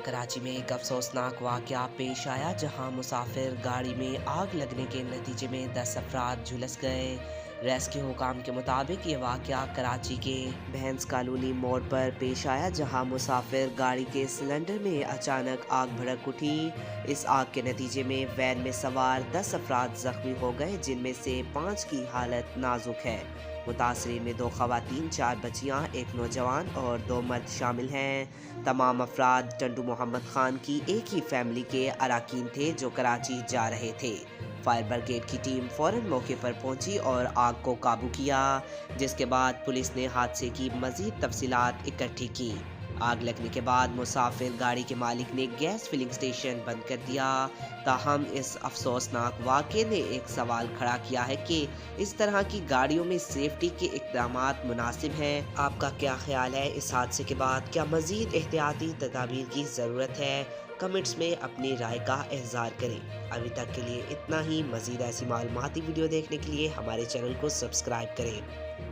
कराची में एक अफसोसनाक वाक़या पेश आया जहां मुसाफिर गाड़ी में आग लगने के नतीजे में 10 अफराद झुलस गए। रेस्क्यू हुकाम के मुताबिक ये वाक़या कराची के भैंस कॉलोनी मोड़ पर पेश आया जहां मुसाफिर गाड़ी के सिलेंडर में अचानक आग भड़क उठी। इस आग के नतीजे में वैन में सवार 10 अफराद जख्मी हो गए, जिनमें से 5 की हालत नाजुक है। मुतासरीन में 2 खवातीन, 4 बच्चियां, 1 नौजवान और 2 मर्द शामिल हैं। तमाम अफराद टंडू मोहम्मद खान की एक ही फैमिली के अराकीन थे जो कराची जा रहे थे। फायर ब्रिगेड की टीम फौरन मौके पर पहुंची और आग को काबू किया, जिसके बाद पुलिस ने हादसे की मजीद तफसीलात इकट्ठी की। आग लगने के बाद मुसाफिर गाड़ी के मालिक ने गैस फिलिंग स्टेशन बंद कर दिया। ताहम इस अफसोसनाक वाक़े ने एक सवाल खड़ा किया है कि इस तरह की गाड़ियों में सेफ्टी के इक़दामात मुनासिब हैं। आपका क्या ख्याल है इस हादसे के बाद? क्या मज़ीद एहतियाती तदाबीर की ज़रूरत है? कमेंट्स में अपनी राय का इज़हार करें। अभी तक के लिए इतना ही। मज़ीद ऐसी मालूमाती वीडियो देखने के लिए हमारे चैनल को सब्सक्राइब करें।